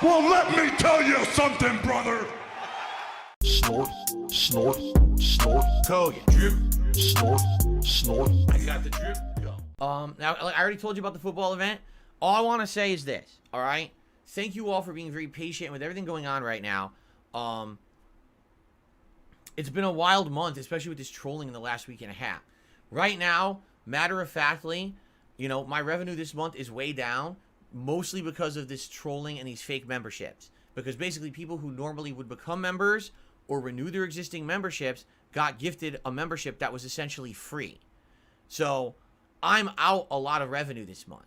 Well, let me tell you something, brother. Snort, snort, snort. Kogan. Drip. Snort, snort. I got the drip. Go. Now, I already told you about the football event. All I want to say is this, all right? Thank you all for being very patient with everything going on right now. It's been a wild month, especially with this trolling in the last week and a half. Right now, matter-of-factly, you know, my revenue this month is way down, mostly because of this trolling and these fake memberships. Because basically people who normally would become members or renew their existing memberships got gifted a membership that was essentially free. So I'm out a lot of revenue this month.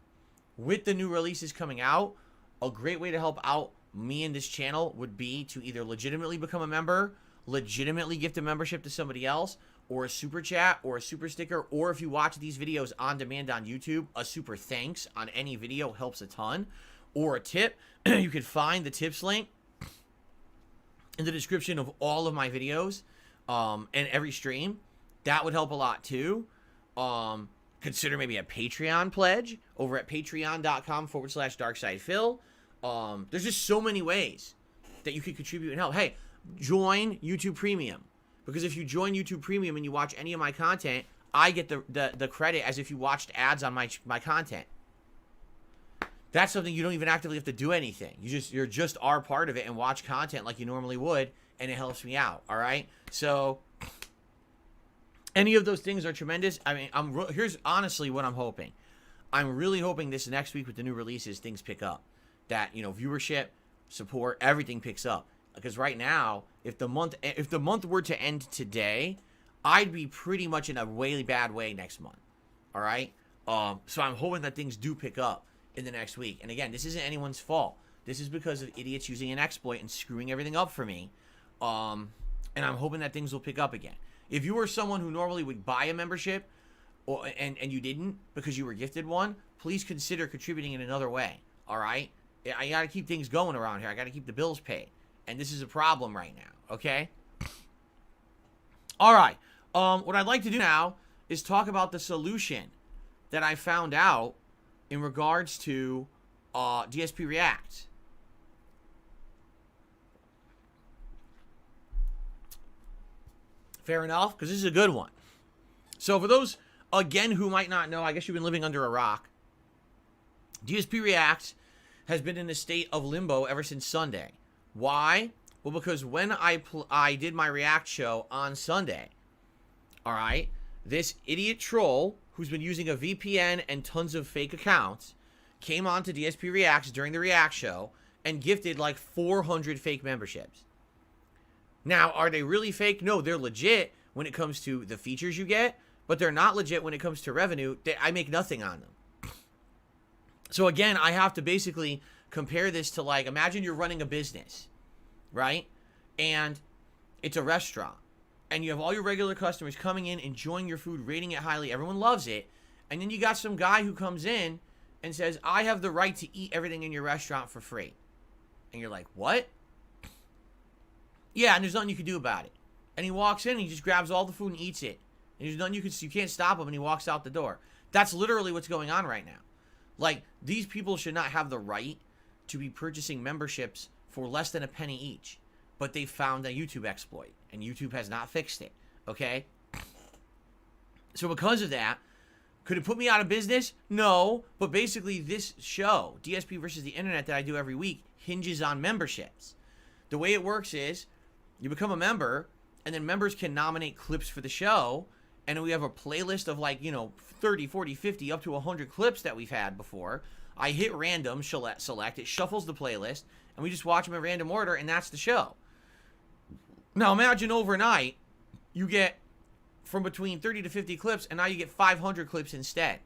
With the new releases coming out, a great way to help out me and this channel would be to either legitimately become a member, legitimately gift a membership to somebody else, or a super chat, or a super sticker, or if you watch these videos on demand on YouTube, a super thanks on any video helps a ton, or a tip. You could find the tips link in the description of all of my videos and every stream. That would help a lot too. Consider maybe a Patreon pledge over at patreon.com/darksydephil. There's just so many ways that you could contribute and help. Hey, join YouTube Premium. Because if you join YouTube Premium and you watch any of my content, I get the credit as if you watched ads on my content. That's something you don't even actively have to do anything. You're just are part of it and watch content like you normally would, and it helps me out, all right? So any of those things are tremendous. I mean, here's honestly what I'm hoping. I'm really hoping this next week with the new releases, things pick up. That, you know, viewership, support, everything picks up. Because right now, if the month were to end today, I'd be pretty much in a really bad way next month. All right? So I'm hoping that things do pick up in the next week. And again, this isn't anyone's fault. This is because of idiots using an exploit and screwing everything up for me. And I'm hoping that things will pick up again. If you were someone who normally would buy a membership and you didn't because you were gifted one, please consider contributing in another way. All right? I got to keep things going around here. I got to keep the bills paid. And this is a problem right now, okay? All right. What I'd like to do now is talk about the solution that I found out in regards to DSP React. Fair enough, because this is a good one. So for those, again, who might not know, I guess you've been living under a rock. DSP React has been in a state of limbo ever since Sunday. Why? Well, because when I did my React show on Sunday, all right, this idiot troll who's been using a VPN and tons of fake accounts came on to DSP Reacts during the React show and gifted like 400 fake memberships. Now, are they really fake? No, they're legit when it comes to the features you get, but they're not legit when it comes to revenue. I make nothing on them. So again, I have to basically compare this to, like, imagine you're running a business, right? And it's a restaurant. And you have all your regular customers coming in, enjoying your food, rating it highly. Everyone loves it. And then you got some guy who comes in and says, I have the right to eat everything in your restaurant for free. And you're like, what? Yeah, and there's nothing you can do about it. And he walks in and he just grabs all the food and eats it. And there's nothing you can't stop him, and he walks out the door. That's literally what's going on right now. Like, these people should not have the right to be purchasing memberships for less than a penny each. But they found a YouTube exploit, and YouTube has not fixed it, okay? So because of that, could it put me out of business? No, but basically this show, DSP versus the Internet, that I do every week, hinges on memberships. The way it works is, you become a member, and then members can nominate clips for the show, and we have a playlist of, like, you know, 30, 40, 50, up to 100 clips that we've had before. I hit random, select, it shuffles the playlist, and we just watch them in random order, and that's the show. Now, imagine overnight, you get from between 30 to 50 clips, and now you get 500 clips instead,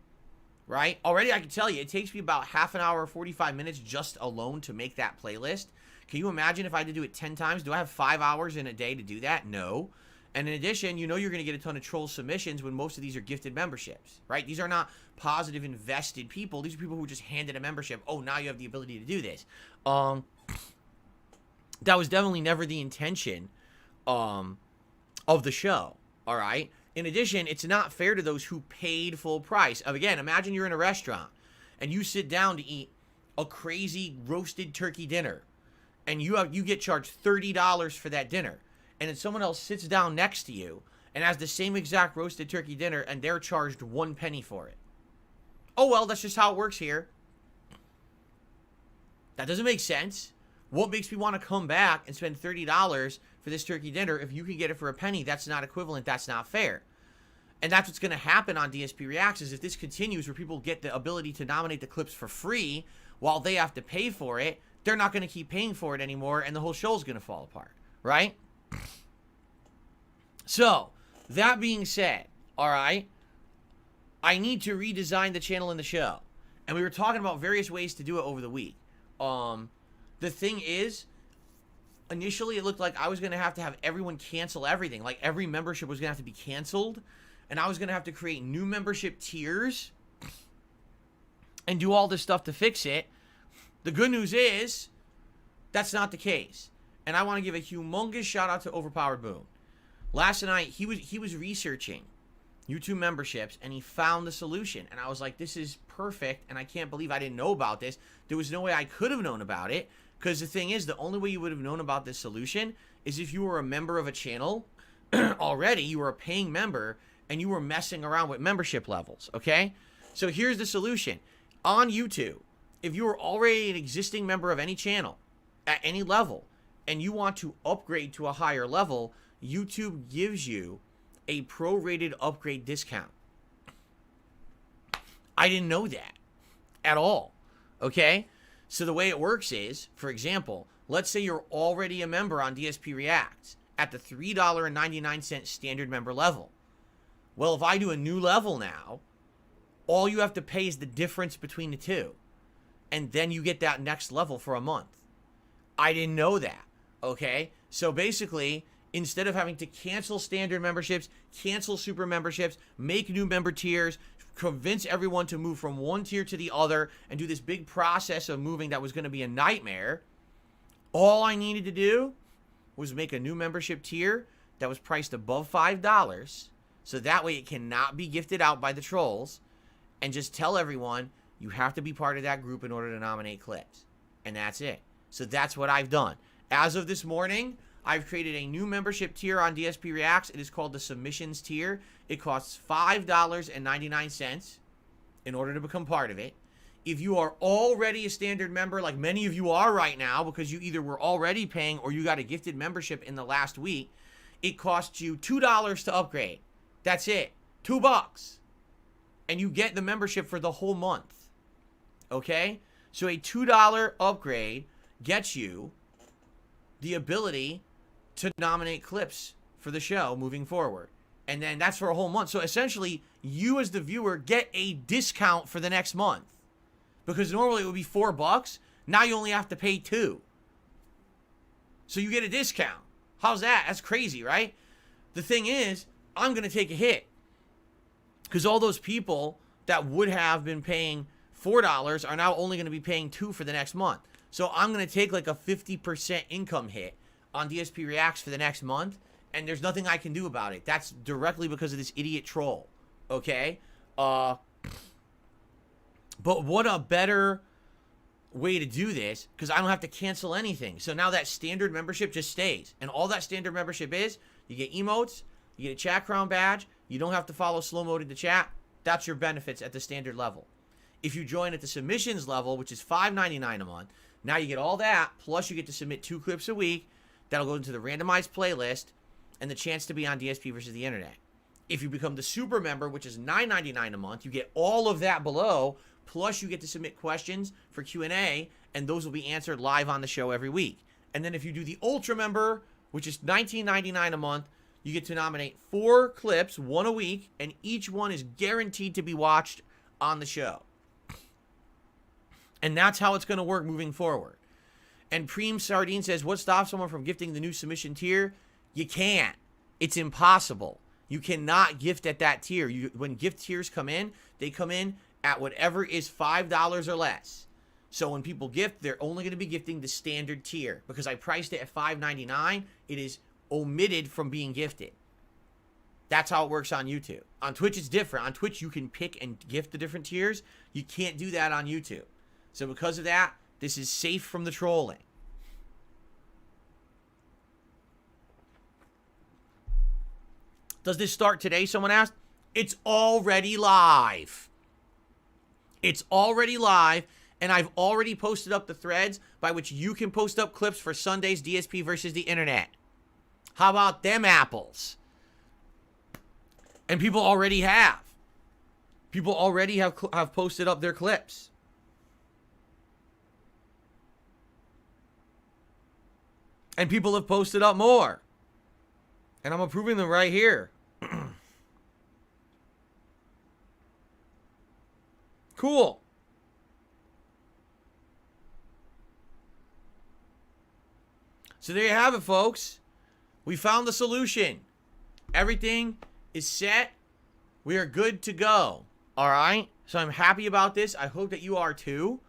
right? Already, I can tell you, it takes me about half an hour, 45 minutes just alone to make that playlist. Can you imagine if I had to do it 10 times? Do I have 5 hours in a day to do that? No. And in addition, you know you're going to get a ton of troll submissions when most of these are gifted memberships, right? These are not positive, invested people. These are people who just handed a membership. Oh, now you have the ability to do this. That was definitely never the intention of the show, all right? In addition, it's not fair to those who paid full price. Again, imagine you're in a restaurant and you sit down to eat a crazy roasted turkey dinner, and you get charged $30 for that dinner, and then someone else sits down next to you and has the same exact roasted turkey dinner, and they're charged 1 penny for it. Oh, well, that's just how it works here. That doesn't make sense. What makes me want to come back and spend $30 for this turkey dinner if you can get it for a penny? That's not equivalent. That's not fair. And that's what's going to happen on DSP Reacts is if this continues where people get the ability to nominate the clips for free while they have to pay for it, they're not going to keep paying for it anymore, and the whole show's going to fall apart, right? So, that being said, all right, I need to redesign the channel and the show. And we were talking about various ways to do it over the week. The thing is, initially it looked like I was going to have everyone cancel everything. Like every membership was going to have to be canceled. And I was going to have to create new membership tiers and do all this stuff to fix it. The good news is, that's not the case. And I want to give a humongous shout out to Overpowered Boone. Last night, he was researching YouTube memberships, and he found the solution. And I was like, this is perfect, and I can't believe I didn't know about this. There was no way I could have known about it, because the thing is, the only way you would have known about this solution is if you were a member of a channel already, you were a paying member, and you were messing around with membership levels, okay? So here's the solution. On YouTube, if you are already an existing member of any channel at any level, and you want to upgrade to a higher level, YouTube gives you a prorated upgrade discount. I didn't know that at all, okay? So the way it works is, for example, let's say you're already a member on DSP Reacts at the $3.99 standard member level. Well, if I do a new level now, all you have to pay is the difference between the two. And then you get that next level for a month. I didn't know that, okay? So basically, instead of having to cancel standard memberships, cancel super memberships, make new member tiers, convince everyone to move from one tier to the other, and do this big process of moving that was going to be a nightmare, all I needed to do was make a new membership tier that was priced above $5, so that way it cannot be gifted out by the trolls, and just tell everyone you have to be part of that group in order to nominate clips. And that's it. So that's what I've done. As of this morning, I've created a new membership tier on DSP Reacts. It is called the Submissions tier. It costs $5.99 in order to become part of it. If you are already a standard member, like many of you are right now, because you either were already paying or you got a gifted membership in the last week, it costs you $2 to upgrade. That's it. $2. And you get the membership for the whole month. Okay? So a $2 upgrade gets you the ability to nominate clips for the show moving forward. And then that's for a whole month. So essentially, you as the viewer get a discount for the next month. Because normally it would be $4. Now you only have to pay $2. So you get a discount. How's that? That's crazy, right? The thing is, I'm going to take a hit. Because all those people that would have been paying $4 are now only going to be paying $2 for the next month. So I'm going to take like a 50% income hit on DSP Reacts for the next month, and there's nothing I can do about it. That's directly because of this idiot troll, okay? But what a better way to do this, because I don't have to cancel anything. So now that standard membership just stays, and all that standard membership is, you get emotes, you get a chat crown badge, you don't have to follow slow mode in the chat. That's your benefits at the standard level. If you join at the submissions level, which is $5.99 a month, now you get all that, plus you get to submit 2 clips a week. That'll go into the randomized playlist and the chance to be on DSP versus the internet. If you become the super member, which is $9.99 a month, you get all of that below, plus you get to submit questions for Q&A, and those will be answered live on the show every week. And then if you do the ultra member, which is $19.99 a month, you get to nominate 4 clips, 1 a week, and each one is guaranteed to be watched on the show. And that's how it's going to work moving forward. And Preem Sardine says, what stops someone from gifting the new submission tier? You can't. It's impossible. You cannot gift at that tier. When gift tiers come in, they come in at whatever is $5 or less. So when people gift, they're only going to be gifting the standard tier. Because I priced it at $5.99, it is omitted from being gifted. That's how it works on YouTube. On Twitch, it's different. On Twitch, you can pick and gift the different tiers. You can't do that on YouTube. So because of that, this is safe from the trolling. Does this start today? Someone asked. It's already live. It's already live, and I've already posted up the threads by which you can post up clips for Sunday's DSP versus the internet. How about them apples? And people already have. People already have posted up their clips. And people have posted up more. And I'm approving them right here. Cool. So there you have it, folks. We found the solution. Everything is set. We are good to go. All right? So I'm happy about this. I hope that you are too.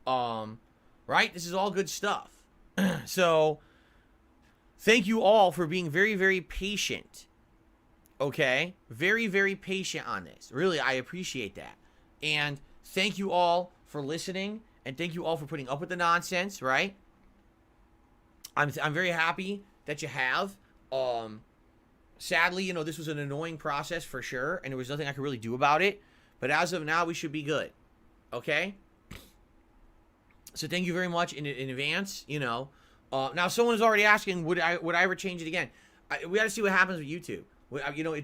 Right? This is all good stuff. So thank you all for being very, very patient. Okay? Very, very patient on this. Really, I appreciate that. And thank you all for listening. And thank you all for putting up with the nonsense, right? I'm very happy that you have. Sadly, this was an annoying process for sure. And there was nothing I could really do about it. But as of now, we should be good. Okay? So thank you very much in advance, Now, someone is already asking, would I ever change it again? We got to see what happens with YouTube.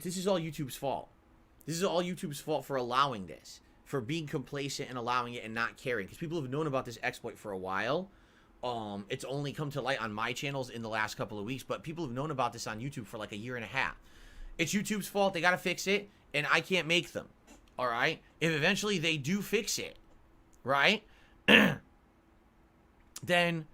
This is all YouTube's fault. This is all YouTube's fault for allowing this, for being complacent and allowing it and not caring. Because people have known about this exploit for a while. It's only come to light on my channels in the last couple of weeks, but people have known about this on YouTube for like a year and a half. It's YouTube's fault. They got to fix it, and I can't make them. All right? If eventually they do fix it, right? Then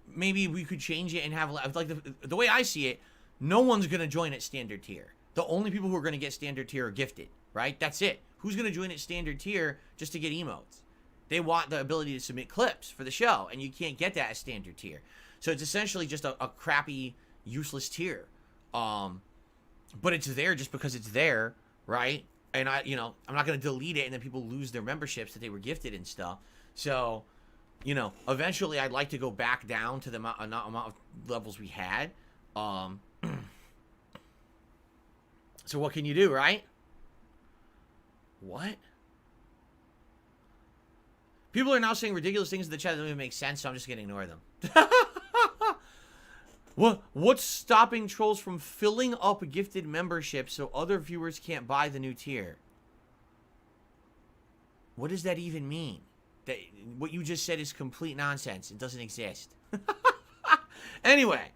maybe we could change it and have, like, the way I see it, no one's going to join at standard tier. The only people who are going to get standard tier are gifted, right? That's it. Who's going to join at standard tier just to get emotes? They want the ability to submit clips for the show, and you can't get that at standard tier. So it's essentially just a crappy, useless tier. But it's there just because it's there, right? And I'm not going to delete it, and then people lose their memberships that they were gifted and stuff. So, eventually I'd like to go back down to the amount of levels we had. So what can you do, right? What? People are now saying ridiculous things in the chat that don't even make sense, so I'm just going to ignore them. What's stopping trolls from filling up gifted memberships so other viewers can't buy the new tier? What does that even mean? What you just said is complete nonsense. It doesn't exist. Anyway.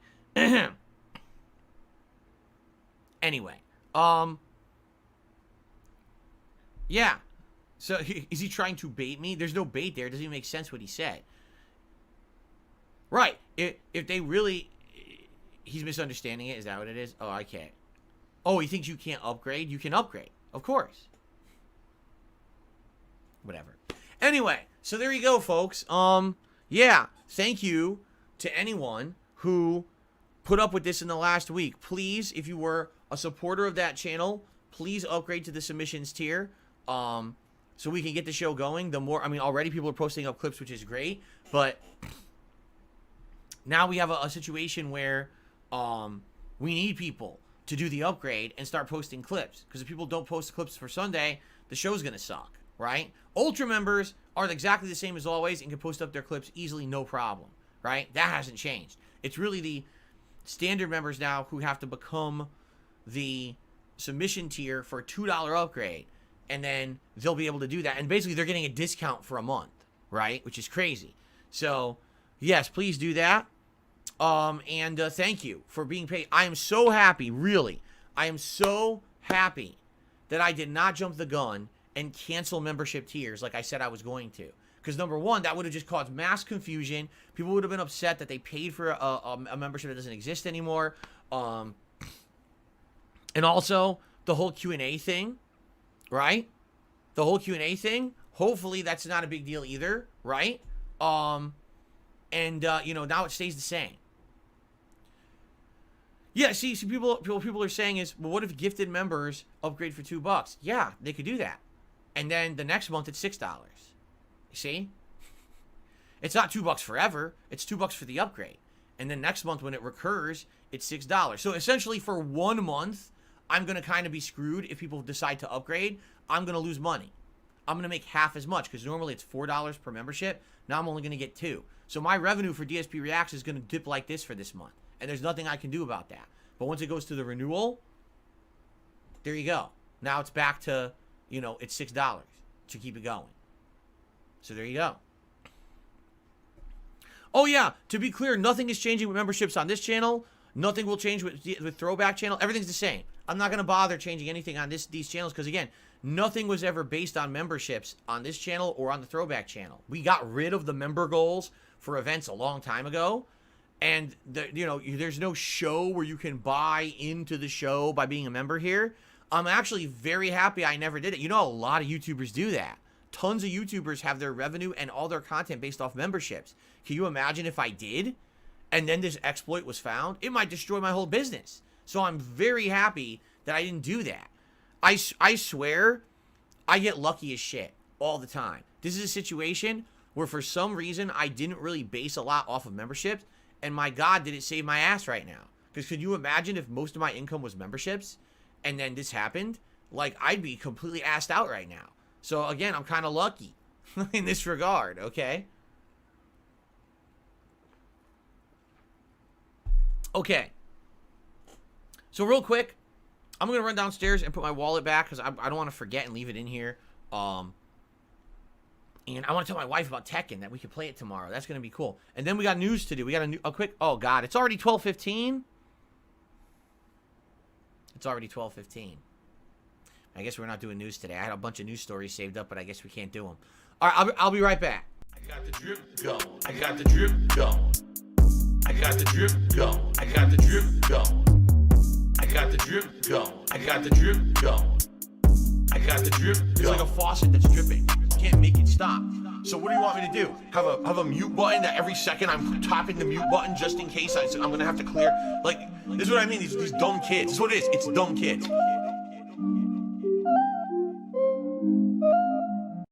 Yeah. So, is he trying to bait me? There's no bait there. It doesn't even make sense what he said. Right. If they really... He's misunderstanding it. Is that what it is? Oh, I can't. Oh, he thinks you can't upgrade? You can upgrade. Of course. Whatever. Anyway, so there you go, folks. Yeah. Thank you to anyone who put up with this in the last week. Please, if you were a supporter of that channel, please upgrade to the submissions tier. So we can get the show going. Already people are posting up clips, which is great. But now we have a situation where we need people to do the upgrade and start posting clips. Because if people don't post clips for Sunday, the show's going to suck, right? Ultra members are exactly the same as always and can post up their clips easily, no problem, right? That hasn't changed. It's really the standard members now who have to become the submission tier for a $2 upgrade. And then they'll be able to do that. And basically, they're getting a discount for a month, right? Which is crazy. So, yes, please do that. And thank you for being paid. I am so happy, really. I am so happy that I did not jump the gun and cancel membership tiers like I said I was going to. Because, number one, that would have just caused mass confusion. People would have been upset that they paid for a membership that doesn't exist anymore. And also, the whole Q&A thing. Right? The whole Q&A thing, hopefully that's not a big deal either, right? Now it stays the same. Yeah, see people are saying is, well, what if gifted members upgrade for $2? Yeah, they could do that. And then the next month it's $6. You see? It's not $2 forever, it's $2 for the upgrade. And then next month when it recurs, it's $6. So essentially for 1 month I'm going to kind of be screwed if people decide to upgrade. I'm going to lose money. I'm going to make half as much because normally it's $4 per membership. Now I'm only going to get $2. So my revenue for DSP Reacts is going to dip like this for this month. And there's nothing I can do about that. But once it goes to the renewal, there you go. Now it's back to, you know, it's $6 to keep it going. So there you go. Oh yeah, to be clear, nothing is changing with memberships on this channel. Nothing will change with Throwback channel. Everything's the same. I'm not going to bother changing anything on these channels because, again, nothing was ever based on memberships on this channel or on the Throwback channel. We got rid of the member goals for events a long time ago. And, you know, there's no show where you can buy into the show by being a member here. I'm actually very happy I never did it. You know, a lot of YouTubers do that. Tons of YouTubers have their revenue and all their content based off memberships. Can you imagine if I did? And then this exploit was found? It might destroy my whole business. So I'm very happy that I didn't do that. I swear, I get lucky as shit all the time. This is a situation where for some reason I didn't really base a lot off of memberships. And my God, did it save my ass right now. Because could you imagine if most of my income was memberships and then this happened? Like, I'd be completely assed out right now. So again, I'm kind of lucky in this regard, okay? Okay. So real quick, I'm going to run downstairs and put my wallet back because I don't want to forget and leave it in here. And I want to tell my wife about Tekken, that we could play it tomorrow. That's going to be cool. And then we got news to do. We got a quick... Oh, God. It's already 12:15? It's already 12:15. I guess we're not doing news today. I had a bunch of news stories saved up, but I guess we can't do them. All right, I'll be right back. I got the drip going. I got the drip going. I got the drip going. I got the drip going. I got the drip going. I got the drip going. I got the drip going. It's like a faucet that's dripping. Can't make it stop. So what do you want me to do? Have a mute button that every second I'm tapping the mute button just in case I'm gonna have to clear? Like, this is what I mean. These dumb kids. This is what it is. It's dumb kids.